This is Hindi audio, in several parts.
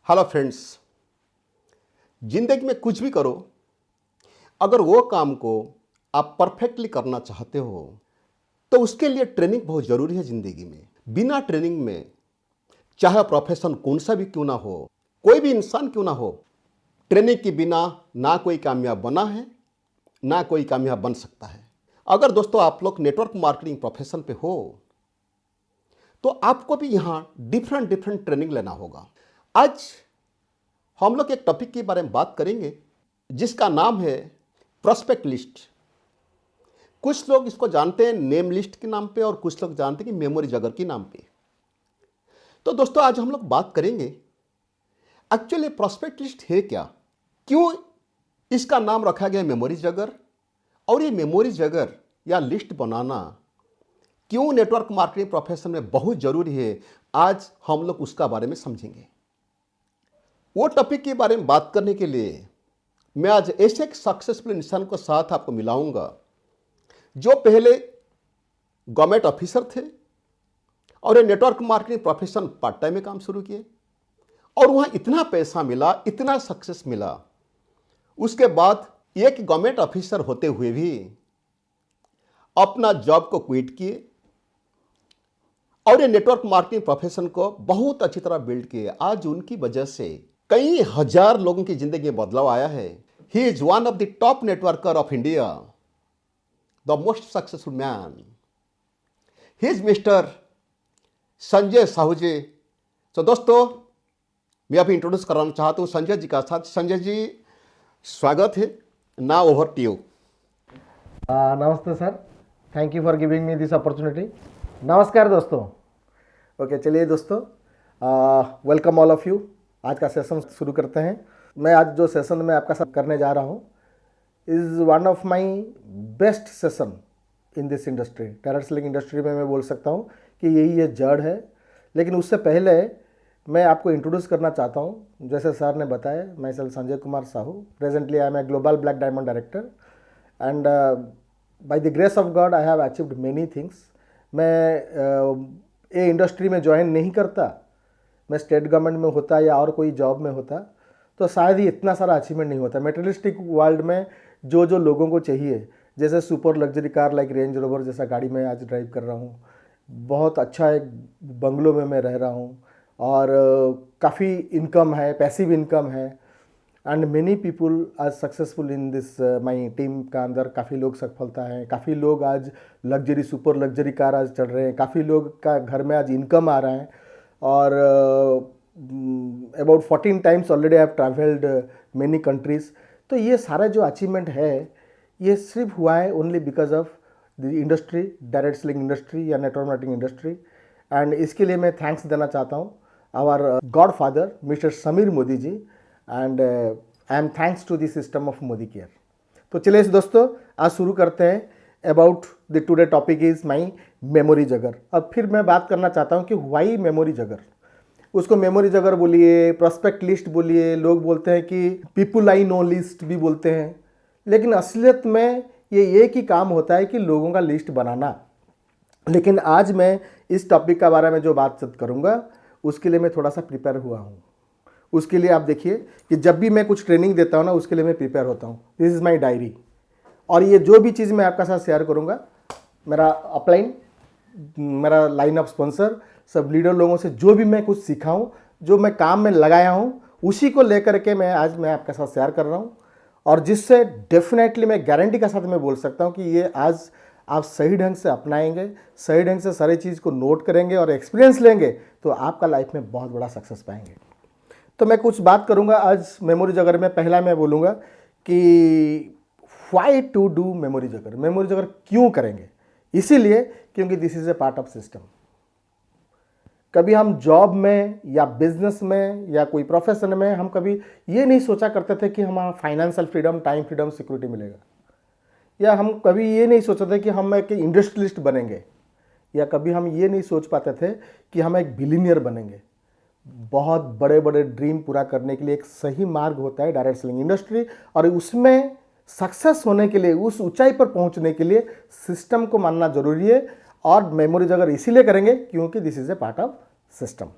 Hello friends. जिंदगी में कुछ भी करो, अगर वो काम को आप परफेक्टली करना चाहते हो तो उसके लिए ट्रेनिंग बहुत ज़रूरी है। ज़िंदगी में बिना ट्रेनिंग में, चाहे प्रोफेशन कौन सा भी क्यों ना हो, कोई भी इंसान क्यों ना हो, ट्रेनिंग के बिना ना कोई कामयाब बना है, ना कोई कामयाब बन सकता है। अगर दोस्तों आप लोग नेटवर्क मार्केटिंग प्रोफेशन पे हो तो आपको भी यहाँ डिफरेंट डिफरेंट ट्रेनिंग लेना होगा। आज हम लोग एक टॉपिक के बारे में बात करेंगे जिसका नाम है प्रोस्पेक्ट लिस्ट। कुछ लोग इसको जानते हैं नेम लिस्ट के नाम पे और कुछ लोग जानते हैं कि मेमोरी जगर के नाम पे। तो दोस्तों आज हम लोग बात करेंगे एक्चुअली प्रोस्पेक्ट लिस्ट है क्या, क्यों इसका नाम रखा गया मेमोरी जगर, और ये मेमोरी जगर या लिस्ट बनाना क्यों नेटवर्क मार्केटिंग प्रोफेशन में बहुत ज़रूरी है। आज हम लोग उसका बारे में समझेंगे। वो टॉपिक के बारे में बात करने के लिए मैं आज ऐसे एक सक्सेसफुल इंसान को साथ आपको मिलाऊंगा जो पहले गवर्नमेंट ऑफिसर थे और ये network marketing profession part time में काम शुरू किए और वहाँ इतना पैसा मिला, इतना सक्सेस मिला। उसके बाद एक गवर्नमेंट ऑफिसर होते हुए भी अपना जॉब को क्विट किए और ये नेटवर्क मार्केटिंग प्रोफेशन को बहुत अच्छी तरह बिल्ड किए। आज उनकी वजह से कई हजार लोगों की जिंदगी में बदलाव आया है। He is one of the top networker of India, the most successful man. He is mister Sanjay Sahu ji. तो दोस्तों मैं अभी इंट्रोड्यूस कराना चाहता हूँ संजय जी का साथ। संजय जी स्वागत है, ना ओवर टू यू। नमस्ते sir, thank you for giving me this opportunity. नमस्कार दोस्तों। ओके चलिए दोस्तों, वेलकम ऑल ऑफ यू। आज का सेशन शुरू करते हैं। मैं आज जो सेशन में आपका साथ करने जा रहा हूँ is one of my best session in this industry. Direct selling industry में मैं बोल सकता हूँ कि यही ये जड़ है। लेकिन उससे पहले मैं आपको इंट्रोड्यूस करना चाहता हूँ। जैसे सर ने बताया, मैं self Sanjay Kumar Sahu, presently I am a global black diamond director and by the grace of God I have achieved many things. मैं ये इंडस्ट्री में ज्वाइन नहीं करता, मैं स्टेट गवर्नमेंट में होता या और कोई जॉब में होता तो शायद ही इतना सारा अचीवमेंट नहीं होता। मेटेरियलिस्टिक वर्ल्ड में जो जो लोगों को चाहिए, जैसे super luxury car like range rover जैसा गाड़ी मैं आज ड्राइव कर रहा हूँ, बहुत अच्छा एक बंगलों में मैं रह रहा हूँ और काफ़ी इनकम है, पैसिव इनकम है एंड मेनी पीपल आज successful in this my team का अंदर काफ़ी लोग सफलता है। काफ़ी लोग आज लग्जरी सुपर लग्जरी कार आज चल रहे हैं, काफ़ी लोग का घर में आज इनकम आ रहा है और about 14 times already I have travelled many countries. तो ये सारा जो अचीवमेंट है ये सिर्फ हुआ है only because of the industry, direct selling industry या नेटवर्क मार्केटिंग इंडस्ट्री। एंड इसके लिए मैं थैंक्स देना चाहता हूँ our godfather mister Sameer Modi ji and I am thanks to the system of Modicare. तो चलिए दोस्तों आज शुरू करते हैं। About the today topic is my memory jogger. अब फिर मैं बात करना चाहता हूँ कि व्हाई मेमोरी जगर। उसको मेमोरी जगर बोलिए, प्रोस्पेक्ट लिस्ट बोलिए, लोग बोलते हैं कि पीपुल आई नो लिस्ट भी बोलते हैं, लेकिन असलियत में ये एक ही काम होता है कि लोगों का लिस्ट बनाना। लेकिन आज मैं इस टॉपिक के बारे में जो बातचीत करूँगा उसके लिए मैं थोड़ा सा प्रिपेयर हुआ हूँ। उसके लिए आप देखिए कि जब भी मैं कुछ ट्रेनिंग देता हूँ ना, उसके लिए मैं प्रिपेयर होता हूँ। दिस इज़ माई डायरी और ये जो भी चीज़ मैं आपका साथ शेयर करूँगा, मेरा अपलाइन, मेरा लाइन ऑफ स्पॉन्सर, सब लीडर लोगों से जो भी मैं कुछ सीखा हूँ, जो मैं काम में लगाया हूँ, उसी को लेकर के मैं आज आपके साथ शेयर कर रहा हूँ और जिससे डेफिनेटली मैं गारंटी के साथ मैं बोल सकता हूँ कि ये आज आप सही ढंग से अपनाएंगे, सही ढंग से सारी चीज़ को नोट करेंगे और एक्सपीरियंस लेंगे तो आपका लाइफ में बहुत बड़ा सक्सेस पाएंगे। तो मैं कुछ बात करूँगा आज मेमोरी जगर में। पहला मैं बोलूँगा कि why to do memory jogger. Memory जगर क्यों करेंगे? इसीलिए क्योंकि this is a part of system. कभी हम जॉब में या बिजनेस में या कोई प्रोफेशन में हम कभी ये नहीं सोचा करते थे कि हमारा financial freedom, time freedom, security मिलेगा, या हम कभी ये नहीं सोचते थे कि हम एक इंडस्ट्रियलिस्ट बनेंगे, या कभी हम ये नहीं सोच पाते थे कि हम एक बिलियनियर बनेंगे। बहुत बड़े बड़े ड्रीम पूरा करने के लिए एक सही मार्ग होता है डायरेक्ट सेलिंग इंडस्ट्री और उसमें सक्सेस होने के लिए, उस ऊंचाई पर पहुंचने के लिए सिस्टम को मानना जरूरी है और मेमोरी जगर इसीलिए करेंगे क्योंकि this is a part of system.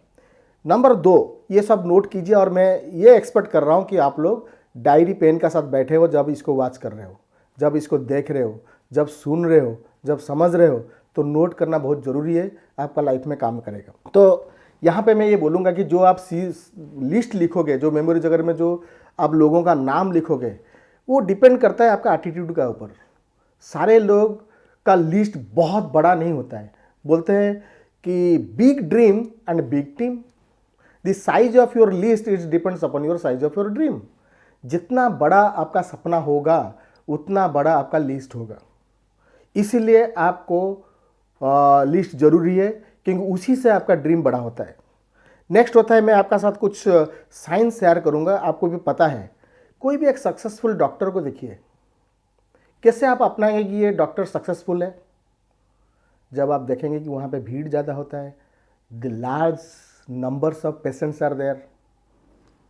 Number 2, ये सब नोट कीजिए और मैं ये एक्सपेक्ट कर रहा हूँ कि आप लोग डायरी पेन के साथ बैठे हो जब इसको वॉच कर रहे हो, जब इसको देख रहे हो, जब सुन रहे हो, जब समझ रहे हो, तो नोट करना बहुत ज़रूरी है, आपका लाइफ में काम करेगा। तो यहाँ पे मैं ये बोलूँगा कि जो आप लिस्ट लिखोगे, जो मेमोरी जगह में जो आप लोगों का नाम लिखोगे, वो डिपेंड करता है आपका एटीट्यूड का ऊपर। सारे लोग का लिस्ट बहुत बड़ा नहीं होता है। बोलते हैं कि big dream and big team, the size of your list is depends upon your size of your dream. जितना बड़ा आपका सपना होगा उतना बड़ा आपका लिस्ट होगा। इसीलिए आपको लिस्ट जरूरी है, क्योंकि उसी से आपका ड्रीम बड़ा होता है। नेक्स्ट होता है, मैं आपका साथ कुछ साइंस शेयर करूंगा। आपको भी पता है, कोई भी एक सक्सेसफुल डॉक्टर को देखिए, कैसे आप अपनाएंगे कि ये डॉक्टर सक्सेसफुल है? जब आप देखेंगे कि वहाँ पे भीड़ ज़्यादा होता है, the large numbers of patients are there,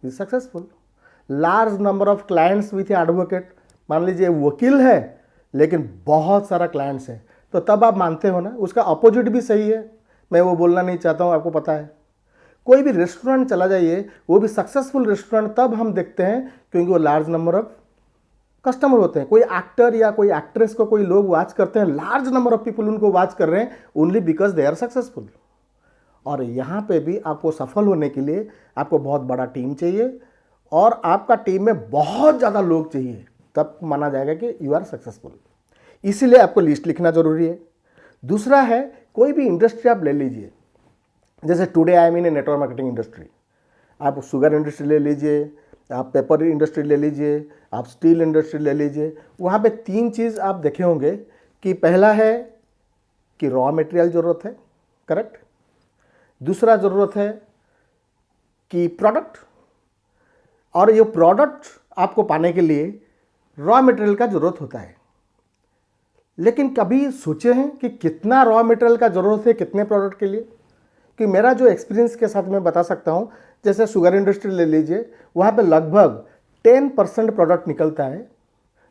is successful. Large number of clients with advocate, मान लीजिए वकील है लेकिन बहुत सारा क्लाइंट्स है, तो तब आप मानते हो ना। उसका अपोजिट भी सही है, मैं वो बोलना नहीं चाहता हूँ, आपको पता है। कोई भी रेस्टोरेंट चला जाइए, वो भी सक्सेसफुल रेस्टोरेंट तब हम देखते हैं क्योंकि वो लार्ज नंबर ऑफ कस्टमर होते हैं। कोई एक्टर या कोई एक्ट्रेस को कोई लोग वॉच करते हैं, लार्ज नंबर ऑफ पीपल उनको वॉच कर रहे हैं only because they are successful. और यहाँ पे भी आपको सफल होने के लिए आपको बहुत बड़ा टीम चाहिए और आपका टीम में बहुत ज़्यादा लोग चाहिए, तब माना जाएगा कि यू आर सक्सेसफुल। इसीलिए आपको लिस्ट लिखना जरूरी है। दूसरा है, कोई भी इंडस्ट्री आप ले लीजिए, जैसे today I am in a network marketing industry. आप शुगर इंडस्ट्री ले लीजिए, आप पेपर इंडस्ट्री ले लीजिए, आप स्टील इंडस्ट्री ले लीजिए। वहाँ पे 3 चीज़ आप देखे होंगे कि पहला है कि रॉ मटेरियल ज़रूरत है, करेक्ट। दूसरा ज़रूरत है कि प्रोडक्ट, और ये प्रोडक्ट आपको पाने के लिए रॉ मटेरियल का ज़रूरत होता है। लेकिन कभी सोचे हैं कि कितना रॉ मटेरियल का ज़रूरत है कितने प्रोडक्ट के लिए? कि मेरा जो एक्सपीरियंस के साथ मैं बता सकता हूँ, जैसे शुगर इंडस्ट्री ले लीजिए, वहाँ पे लगभग 10% प्रोडक्ट निकलता है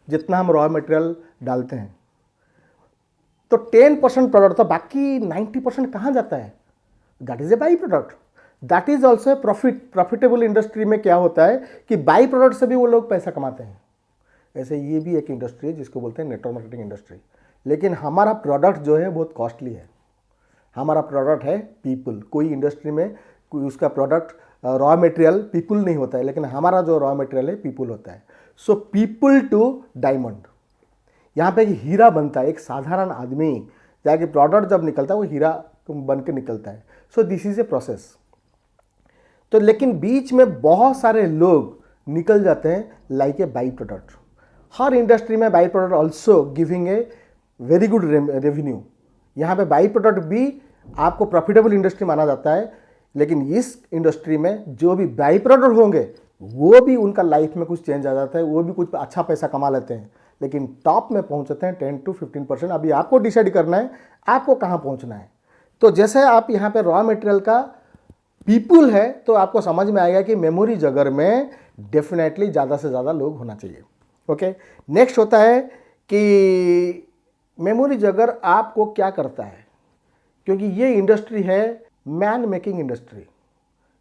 जितना हम रॉ मटेरियल डालते हैं। तो 10% प्रोडक्ट, तो बाकी 90% कहाँ जाता है? That is a by product, that is also profitable. Industry में क्या होता है कि बाई प्रोडक्ट से भी वो लोग पैसा कमाते हैं। ऐसे ये भी एक इंडस्ट्री है जिसको बोलते हैं नेटवर्क मार्केटिंग इंडस्ट्री। लेकिन हमारा प्रोडक्ट जो है बहुत कॉस्टली है। हमारा प्रोडक्ट है पीपल। कोई इंडस्ट्री में कोई उसका प्रोडक्ट रॉ मटेरियल पीपल नहीं होता है, लेकिन हमारा जो रॉ मटेरियल है पीपल होता है। सो पीपल टू डायमंड, यहाँ पे एक हीरा बनता है। एक साधारण आदमी जाके प्रोडक्ट जब निकलता है वो हीरा बन के निकलता है। So this is a process. तो लेकिन बीच में बहुत सारे लोग निकल जाते हैं लाइक ए बाई प्रोडक्ट। हर इंडस्ट्री में by product also giving a very good revenue. यहाँ पे बाई प्रोडक्ट भी आपको प्रॉफिटेबल इंडस्ट्री माना जाता है, लेकिन इस इंडस्ट्री में जो भी बाई प्रोडक्ट होंगे वो भी उनका लाइफ में कुछ चेंज आ जाता है, वो भी कुछ अच्छा पैसा कमा लेते हैं, लेकिन टॉप में पहुँचते हैं 10 to 15%। अभी आपको डिसाइड करना है आपको कहाँ पहुँचना है। तो जैसे आप यहाँ पे रॉ मटेरियल का पीपल है, तो आपको समझ में आएगा कि मेमोरी जगह में डेफिनेटली ज़्यादा से ज़्यादा लोग होना चाहिए। ओके, नेक्स्ट होता है कि मेमोरी जगर आपको क्या करता है, क्योंकि ये इंडस्ट्री है मैन मेकिंग इंडस्ट्री।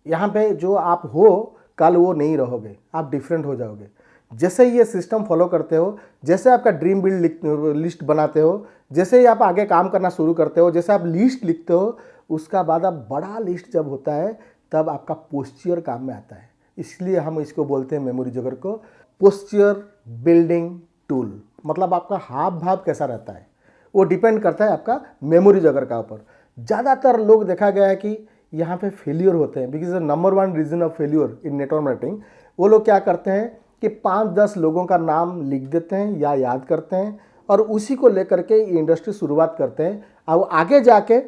यहाँ पे जो आप हो कल वो नहीं रहोगे, आप डिफरेंट हो जाओगे। जैसे ही ये सिस्टम फॉलो करते हो, जैसे आपका ड्रीम बिल्ड लिस्ट बनाते हो, जैसे ही आप आगे काम करना शुरू करते हो, जैसे आप लिस्ट लिखते हो, उसका बाद आप बड़ा लिस्ट जब होता है तब आपका पोस्चर काम में आता है। इसलिए हम इसको बोलते हैं मेमोरी जगर को पोस्चर बिल्डिंग टूल। मतलब आपका हाव भाव कैसा रहता है वो डिपेंड करता है आपका मेमोरी जगर का ऊपर। ज़्यादातर लोग देखा गया है कि यहाँ पे फेलियर होते हैं, because number 1 reason of failure in network marketing. वो लोग क्या करते हैं कि 5-10 लोगों का नाम लिख देते हैं या याद करते हैं और उसी को लेकर के इंडस्ट्री शुरुआत करते हैं और आगे जाके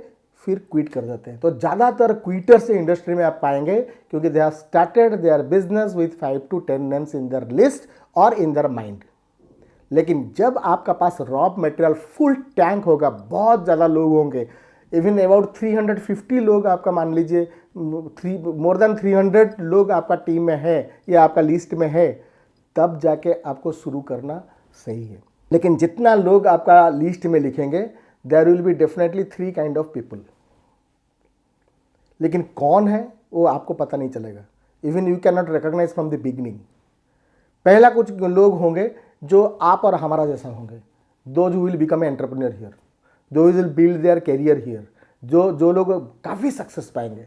फिर क्विट कर देते हैं। तो ज़्यादातर क्विटर्स इंडस्ट्री में आप पाएंगे, क्योंकि they have started their business with 5 to 10 names in their list और इन देयर माइंड। लेकिन जब आपका पास रॉ मटेरियल फुल टैंक होगा, बहुत ज़्यादा लोग होंगे, इवन अबाउट 350 लोग आपका मान लीजिए, मोर देन 300 लोग आपका टीम में है या आपका लिस्ट में है, तब जाके आपको शुरू करना सही है। लेकिन जितना लोग आपका लिस्ट में लिखेंगे, there will be definitely 3 kind of people. लेकिन कौन है वो आपको पता नहीं चलेगा, even you can not recognise from the beginning. पहला कुछ लोग होंगे जो आप और हमारा जैसा होंगे, those who will become a entrepreneur here, those will build their career here, जो लोग काफ़ी सक्सेस पाएंगे।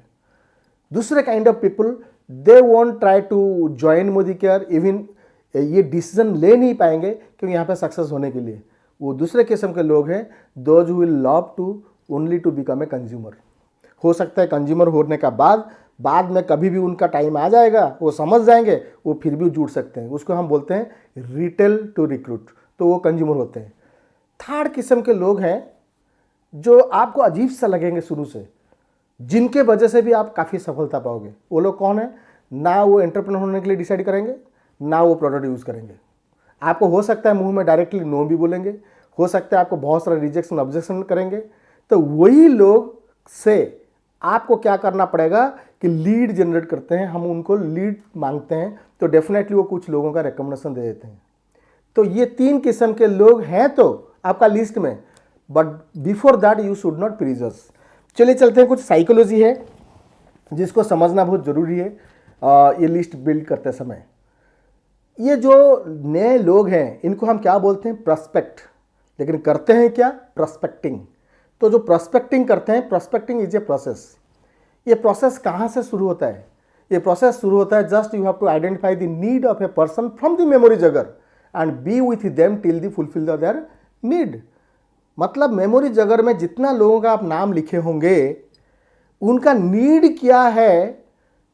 दूसरे kind of people, they won't try to join Modicare, even ये डिसीजन ले नहीं पाएंगे क्योंकि यहाँ पे सक्सेस होने के लिए। वो दूसरे किस्म के लोग हैं, those who will love to only to become a consumer. हो सकता है कंज्यूमर होने का बाद में कभी भी उनका टाइम आ जाएगा, वो समझ जाएंगे, वो फिर भी जुड़ सकते हैं। उसको हम बोलते हैं रिटेल टू रिक्रूट, तो वो कंज्यूमर होते हैं। थर्ड किस्म के लोग हैं जो आपको अजीब सा लगेंगे शुरू से, जिनके वजह से भी आप काफ़ी सफलता पाओगे। वो लोग कौन है? ना वो एंटरप्रेन्योर होने के लिए डिसाइड करेंगे, ना वो प्रोडक्ट यूज़ करेंगे। आपको हो सकता है मुंह में डायरेक्टली नो भी बोलेंगे, हो सकता है आपको बहुत सारा रिजेक्शन ऑब्जेक्शन करेंगे। तो वही लोग से आपको क्या करना पड़ेगा कि लीड जनरेट करते हैं, हम उनको लीड मांगते हैं तो डेफिनेटली वो कुछ लोगों का रिकमेंडेशन दे देते हैं। तो ये 3 किस्म के लोग हैं तो आपका लिस्ट में, but before that you should not pressures. चलिए चलते हैं, कुछ साइकोलॉजी है जिसको समझना बहुत ज़रूरी है ये लिस्ट बिल्ड करते समय। ये जो नए लोग हैं इनको हम क्या बोलते हैं? प्रॉस्पेक्ट। लेकिन करते हैं क्या? प्रॉस्पेक्टिंग। तो जो प्रॉस्पेक्टिंग करते हैं, प्रॉस्पेक्टिंग इज ए प्रोसेस। ये प्रोसेस कहाँ से शुरू होता है? ये प्रोसेस शुरू होता है just you have to identify the need of a person from the memory jogger and be with them till the fulfil their need. मतलब मेमोरी जगर में जितना लोगों का आप नाम लिखे होंगे, उनका नीड क्या है,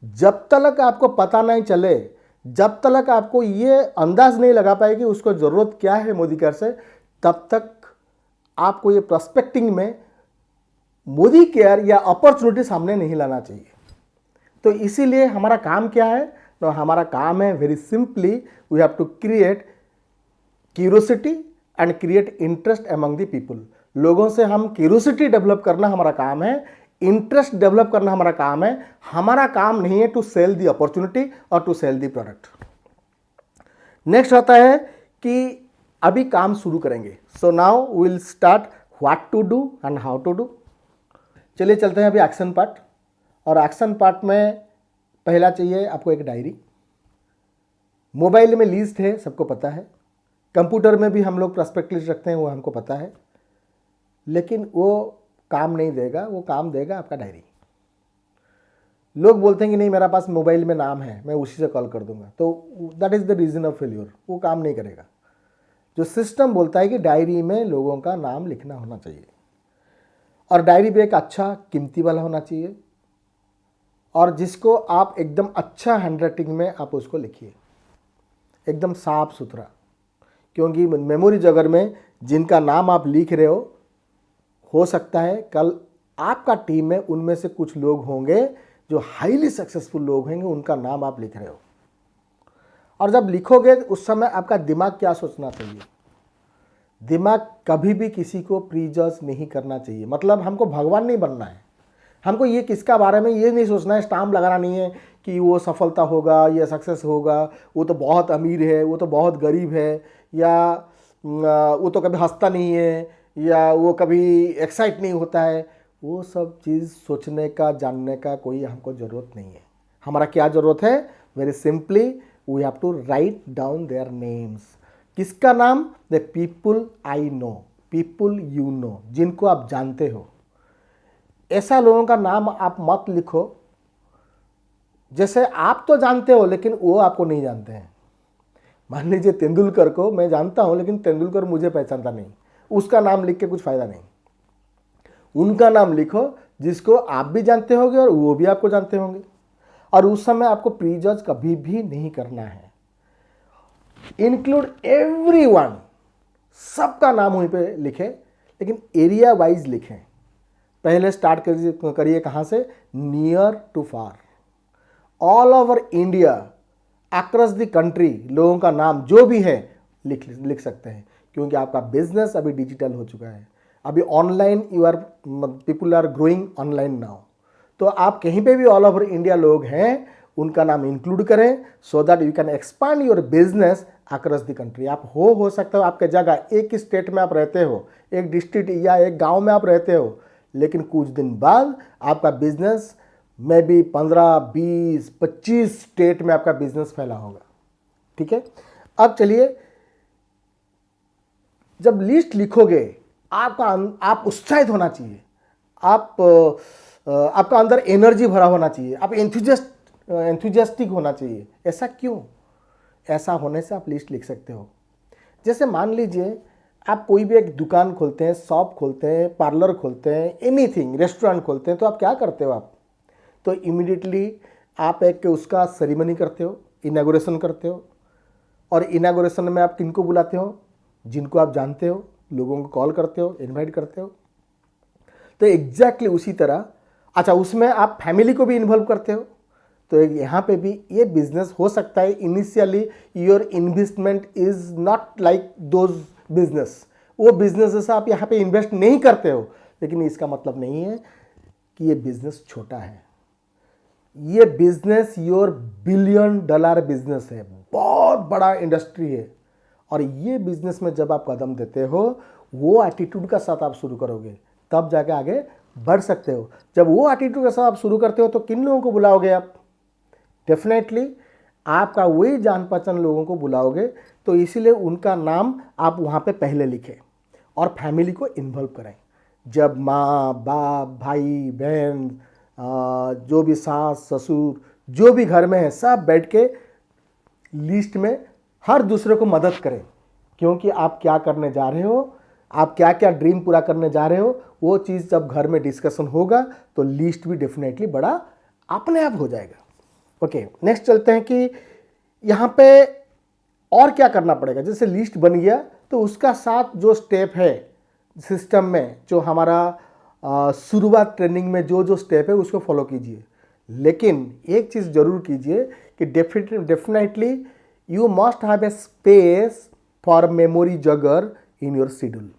जब तक आपको पता नहीं चले, जब तक आपको ये अंदाज नहीं लगा पाए कि उसको ज़रूरत क्या है मोदी केयर से, तब तक आपको ये प्रॉस्पेक्टिंग में मोदी केयर या अपॉर्चुनिटी सामने नहीं लाना चाहिए। तो इसीलिए हमारा काम क्या है? तो हमारा काम है very simply, we have to create curiosity and create interest among the people. लोगों से हम क्यूरियोसिटी डेवलप करना हमारा काम है, इंटरेस्ट डेवलप करना हमारा काम है। हमारा काम नहीं है टू सेल दी अपॉर्चुनिटी और to sell the product. Next आता है कि अभी काम शुरू करेंगे। So now will start what to do and how to do. चलिए चलते हैं अभी एक्शन पार्ट। और एक्शन पार्ट में पहला चाहिए आपको एक डायरी। मोबाइल में लिस्ट है, सबको पता है। कंप्यूटर में भी हम लोग प्रॉस्पेक्ट लिस्ट रखते हैं, वो हमको पता है। लेकिन वो काम नहीं देगा, वो काम देगा आपका डायरी। लोग बोलते हैं कि नहीं मेरा पास मोबाइल में नाम है, मैं उसी से कॉल कर दूंगा, तो that is the reason of failure. वो काम नहीं करेगा। जो सिस्टम बोलता है कि डायरी में लोगों का नाम लिखना होना चाहिए, और डायरी भी एक अच्छा कीमती वाला होना चाहिए, और जिसको आप एकदम अच्छा हैंडराइटिंग में आप उसको लिखिए, एकदम साफ सुथरा। क्योंकि मेमोरी जगर में जिनका नाम आप लिख रहे हो सकता है कल आपका टीम में उनमें से कुछ लोग होंगे जो हाईली सक्सेसफुल लोग होंगे, उनका नाम आप लिख रहे हो। और जब लिखोगे उस समय आपका दिमाग क्या सोचना चाहिए? दिमाग कभी भी किसी को प्रीजज नहीं करना चाहिए। मतलब हमको भगवान नहीं बनना है, हमको ये किसका बारे में ये नहीं सोचना है, स्टाम्प लगाना नहीं है कि वो सफलता होगा या सक्सेस होगा, वो तो बहुत अमीर है, वो तो बहुत गरीब है, या वो तो कभी हंसता नहीं है, या वो कभी एक्साइट नहीं होता है। वो सब चीज़ सोचने का, जानने का कोई हमको ज़रूरत नहीं है। हमारा क्या ज़रूरत है? Very simply we have to write down their names. किसका नाम? The people I know, people you know, जिनको आप जानते हो। ऐसा लोगों का नाम आप मत लिखो जैसे आप तो जानते हो लेकिन वो आपको नहीं जानते हैं। मान लीजिए तेंदुलकर को मैं जानता हूं लेकिन तेंदुलकर मुझे पहचानता नहीं, उसका नाम लिख के कुछ फायदा नहीं। उनका नाम लिखो जिसको आप भी जानते होंगे और वो भी आपको जानते होंगे, और उस समय आपको प्रीजज कभी भी नहीं करना है। इंक्लूड एवरीवन, सबका नाम वहीं पे लिखें, लेकिन एरिया वाइज लिखें। पहले स्टार्ट करिए कहाँ से? Near to far, all over India, across the country, लोगों का नाम जो भी है लिख सकते हैं। क्योंकि आपका बिजनेस अभी डिजिटल हो चुका है, अभी online people are growing online now. तो आप कहीं पे भी ऑल ओवर इंडिया लोग हैं, उनका नाम इंक्लूड करें so that you can expand your business across the country. आप हो सकता है आपके जगह एक स्टेट में आप रहते हो, एक डिस्ट्रिक्ट या एक गांव में आप रहते हो, लेकिन कुछ दिन बाद आपका बिजनेस मे बी 15, 20, 25 स्टेट में आपका बिजनेस फैला होगा। ठीक है, अब चलिए, जब लिस्ट लिखोगे आप उत्साहित होना चाहिए, आपका अंदर एनर्जी भरा होना चाहिए, आप एंथुजियास्टिक होना चाहिए। ऐसा क्यों? ऐसा होने से आप लिस्ट लिख सकते हो। जैसे मान लीजिए आप कोई भी एक दुकान खोलते हैं, शॉप खोलते हैं, पार्लर खोलते हैं, एनीथिंग, रेस्टोरेंट खोलते हैं, तो आप क्या करते हो? आप तो इमीडिएटली आप एक उसका सेरेमनी करते हो, इनॉग्रेशन करते हो। और इनॉग्रेशन में आप किनको बुलाते हो? जिनको आप जानते हो, लोगों को कॉल करते हो, इनवाइट करते हो। तो एग्जैक्टली उसी तरह, अच्छा, उसमें आप फैमिली को भी इन्वॉल्व करते हो। तो यहाँ पे भी ये बिजनेस हो सकता है, initially your investment is not like those business, वो बिजनेस जैसा आप यहाँ पे इन्वेस्ट नहीं करते हो, लेकिन इसका मतलब नहीं है कि ये बिजनेस छोटा है। ये बिजनेस योर $1 बिलियन बिजनेस है, बहुत बड़ा इंडस्ट्री है। और ये बिजनेस में जब आप कदम देते हो, वो एटीट्यूड का साथ आप शुरू करोगे, तब जाके आगे बढ़ सकते हो। जब वो एटीट्यूड के साथ आप शुरू करते हो तो किन लोगों को बुलाओगे आप? डेफिनेटली आपका वही जान पहचान लोगों को बुलाओगे। तो इसीलिए उनका नाम आप वहाँ पे पहले लिखें और फैमिली को इन्वॉल्व करें। जब माँ, बाप, भाई, बहन, जो भी सास, ससुर, जो भी घर में है, सब बैठ के लिस्ट में हर दूसरे को मदद करें, क्योंकि आप क्या करने जा रहे हो, आप क्या क्या ड्रीम पूरा करने जा रहे हो, वो चीज़ जब घर में डिस्कशन होगा तो लिस्ट भी डेफिनेटली बड़ा अपने आप हो जाएगा। ओके, नेक्स्ट चलते हैं कि यहाँ पे और क्या करना पड़ेगा। जैसे लिस्ट बन गया तो उसका साथ जो स्टेप है सिस्टम में, जो हमारा शुरुआत ट्रेनिंग में जो स्टेप है उसको फॉलो कीजिए। लेकिन एक चीज़ ज़रूर कीजिए कि definitely you must have a space for memory जगर इन योर शेड्यूल।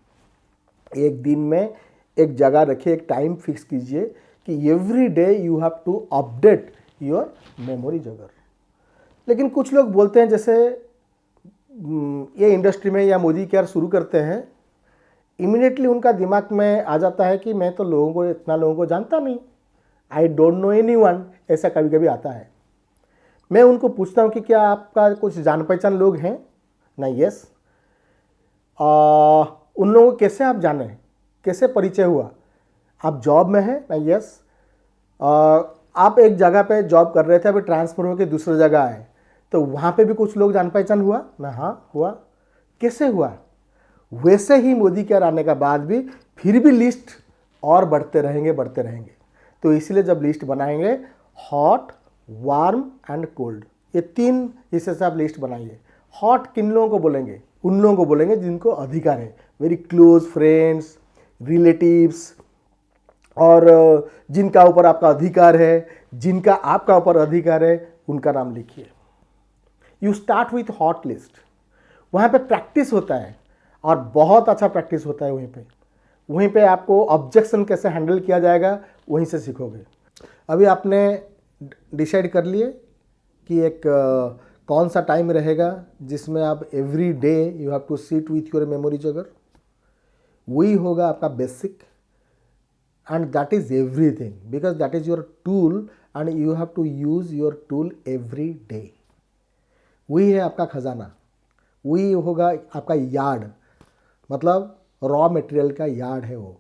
एक दिन में एक जगह रखिए, एक टाइम फिक्स कीजिए कि every day you have to update your memory jogger. लेकिन कुछ लोग बोलते हैं, जैसे ये इंडस्ट्री में या मोदी केयर शुरू करते हैं, इमीडिएटली उनका दिमाग में आ जाता है कि मैं तो इतना लोगों को जानता नहीं, आई डोंट नो एनीवन, ऐसा कभी कभी आता है। मैं उनको पूछता हूँ कि क्या आपका कुछ जान पहचान लोग हैं ना? यस। उन लोगों को कैसे आप जाने, कैसे परिचय हुआ? आप जॉब में हैं ना? यस। आप एक जगह पे जॉब कर रहे थे, अभी ट्रांसफ़र होकर दूसरी जगह आए, तो वहाँ पे भी कुछ लोग जान पहचान हुआ ना? हाँ, हुआ। कैसे हुआ? वैसे ही मोदी केयर आने का बाद भी फिर भी लिस्ट और बढ़ते रहेंगे। तो इसलिए जब लिस्ट बनाएंगे, हॉट, वार्म एंड कोल्ड, ये 3 हिस्से से आप लिस्ट बनाइए। हॉट किन लोगों को बोलेंगे? उन लोगों को बोलेंगे जिनको अधिकार है, वेरी क्लोज फ्रेंड्स, रिलेटिव्स, और जिनका ऊपर आपका अधिकार है, जिनका आपका ऊपर अधिकार है, उनका नाम लिखिए। You start with hot list. वहाँ पे प्रैक्टिस होता है और बहुत अच्छा प्रैक्टिस होता है। वहीं पे आपको ऑब्जेक्शन कैसे हैंडल किया जाएगा, वहीं से सीखोगे। अभी आपने डिसाइड कर लिए कि एक कौन सा टाइम रहेगा जिसमें आप every day you have to sit with your memory jogger. वही होगा आपका basic, and that is everything, because that is your tool and you have to use your tool every day. वही है आपका खजाना, वही होगा आपका यार्ड, मतलब रॉ मटेरियल का यार्ड है वो।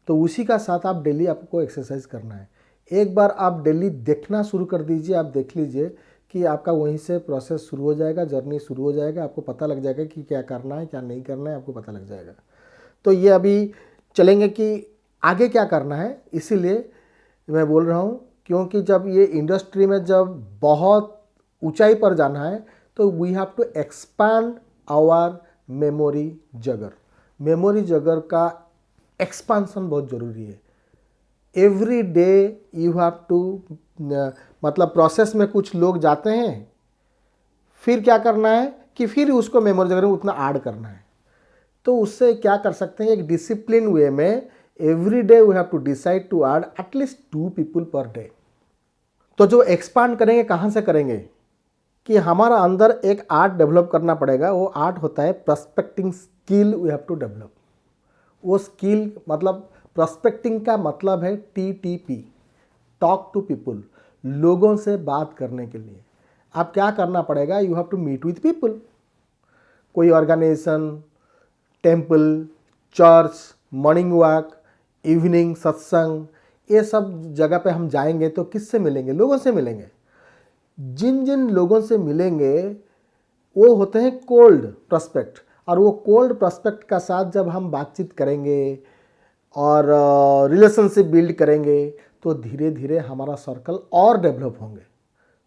तो उसी का साथ आप डेली आपको एक्सरसाइज करना है। एक बार आप डेली देखना शुरू कर दीजिए, आप देख लीजिए कि आपका वहीं से प्रोसेस शुरू हो जाएगा, जर्नी शुरू हो जाएगा। आपको पता लग जाएगा कि क्या करना है, क्या नहीं करना है, आपको पता लग जाएगा। तो ये अभी चलेंगे कि आगे क्या करना है, इसीलिए मैं बोल रहा हूँ, क्योंकि जब ये इंडस्ट्री में जब बहुत ऊंचाई पर जाना है तो we have to expand our memory jogger. Memory jogger का एक्सपांसन बहुत ज़रूरी है। Every day you have to, मतलब प्रोसेस में कुछ लोग जाते हैं, फिर क्या करना है कि फिर उसको मेमोरी जगर में उतना ऐड करना है। तो उससे क्या कर सकते हैं, एक डिसिप्लिन वे में every day we have to decide to add at least 2 people per day. तो जो एक्सपांड करेंगे, कहाँ से करेंगे कि हमारा अंदर एक आर्ट डेवलप करना पड़ेगा। वो आर्ट होता है prospecting skill, we have to develop. वो स्किल मतलब प्रोस्पेक्टिंग का मतलब है TTP, टॉक टू पीपल, लोगों से बात करने के लिए आप क्या करना पड़ेगा, you have to meet with people. कोई organisation, temple, church, morning walk, evening सत्संग, ये सब जगह पे हम जाएंगे तो किससे मिलेंगे? लोगों से मिलेंगे। जिन जिन लोगों से मिलेंगे वो होते हैं कोल्ड प्रोस्पेक्ट, और वो कोल्ड प्रोस्पेक्ट का साथ जब हम बातचीत करेंगे और रिलेशनशिप बिल्ड करेंगे तो धीरे धीरे हमारा सर्कल और डेवलप होंगे।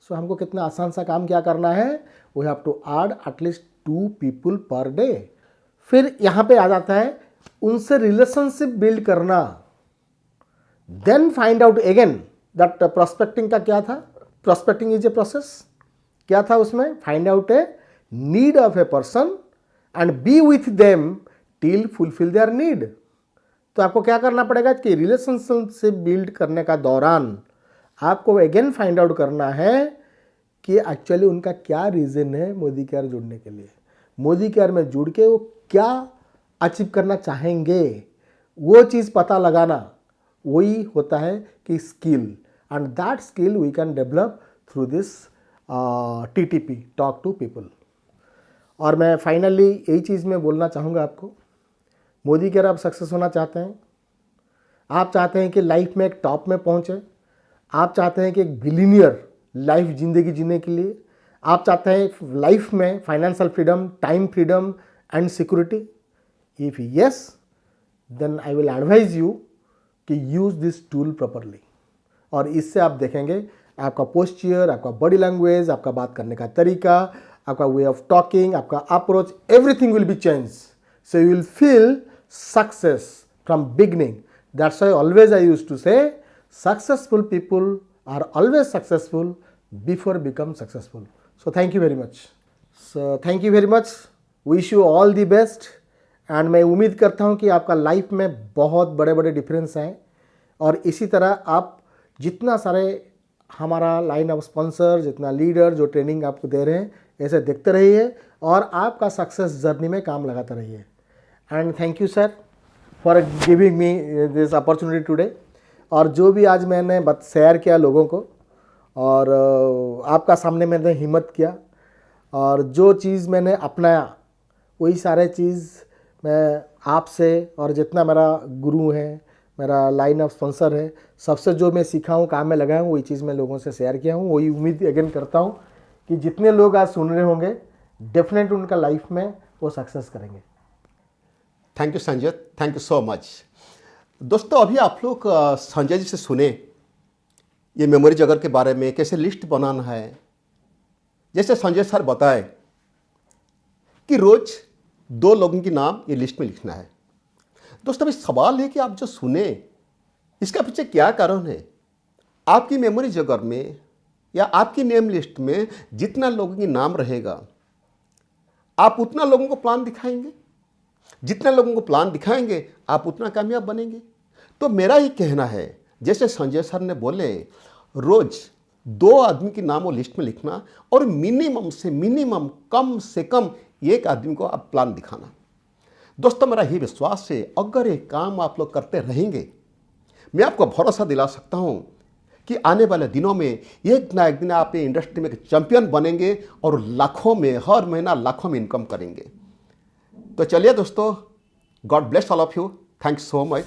सो हमको कितना आसान सा काम क्या करना है, we have to add at least 2 people per day. फिर यहाँ पे आ जाता है उनसे रिलेशनशिप बिल्ड करना। Then find out again that prospecting का क्या था, प्रोस्पेक्टिंग इज ए प्रोसेस। क्या था उसमें? Find out a need of a person and be with them till fulfil their need. तो आपको क्या करना पड़ेगा कि रिलेशनशिप बिल्ड करने का दौरान आपको अगेन फाइंड आउट करना है कि एक्चुअली उनका क्या रीज़न है मोदी केयर जुड़ने के लिए। मोदी केयर में जुड़ के वो क्या अचीव करना चाहेंगे, वो चीज़ पता लगाना, वही होता है कि skill, and that skill we can develop through this TTP, talk to people. और मैं फाइनली यही चीज़ में बोलना चाहूँगा आपको, मोदी केयर आप सक्सेस होना चाहते हैं, आप चाहते हैं कि लाइफ में एक टॉप में पहुँचे, आप चाहते हैं कि एक बिलियनियर लाइफ ज़िंदगी जीने के लिए, आप चाहते हैं लाइफ में financial freedom, time freedom and security. If yes, then I will advise you कि यूज़ दिस टूल प्रॉपरली। और इससे आप देखेंगे आपका पोस्चर, आपका बॉडी लैंग्वेज, आपका बात करने का तरीका, आपका वे ऑफ टॉकिंग, आपका approach, everything will be change. So you will feel success from beginning. That's why always I used to say successful people are always successful before become successful. So thank you very much. So thank you very much. Wish you all the best. And मैं उम्मीद करता हूँ कि आपका लाइफ में बहुत बड़े बड़े डिफरेंस आए, और इसी तरह आप जितना सारे हमारा लाइन ऑफ स्पॉन्सर, जितना लीडर जो ट्रेनिंग आपको दे रहे हैं, ऐसे देखते रहिए और आपका सक्सेस जर्नी में काम लगाते रहिए। And thank you sir for giving me this opportunity today. और जो भी आज मैंने शेयर किया लोगों को, और आपका सामने मैंने हिम्मत किया, और जो चीज़ मैंने अपनाया वही सारे चीज़ मैं आपसे और जितना मेरा गुरु है, मेरा लाइन ऑफ स्पॉन्सर है, सबसे जो मैं सीखा हूँ, काम में लगाया हूँ, वही चीज़ मैं लोगों से शेयर किया हूँ। वही उम्मीद अगेन करता हूँ कि जितने लोग आज सुन रहे होंगे डेफिनेटली उनका लाइफ में वो सक्सेस करेंगे। Thank you Sanjay, thank you so much. दोस्तों, अभी आप लोग संजय जी से सुने ये मेमोरी जगर के बारे में, कैसे लिस्ट बनाना है। जैसे संजय सर बताए कि रोज 2 लोगों के नाम ये लिस्ट में लिखना है। दोस्तों, अभी सवाल है कि आप जो सुने इसका पीछे क्या कारण है। आपकी मेमोरी जगर में या आपकी नेम लिस्ट में जितना लोगों के नाम रहेगा, आप उतना लोगों को प्लान दिखाएंगे। जितना लोगों को प्लान दिखाएंगे आप उतना कामयाब बनेंगे। तो मेरा ही कहना है, जैसे संजय सर ने बोले, रोज 2 आदमी के नाम वो लिस्ट में लिखना, और मिनिमम से मिनिमम, कम से कम 1 आदमी को आप प्लान दिखाना। दोस्तों, मेरा ही विश्वास है अगर ये काम आप लोग करते रहेंगे, मैं आपको भरोसा दिला सकता हूँ कि आने वाले दिनों में एक ना एक दिन आप ये इंडस्ट्री में एक चैंपियन बनेंगे और लाखों में, हर महीना लाखों में इनकम करेंगे। तो चलिए दोस्तों, God bless all of you, thanks so much.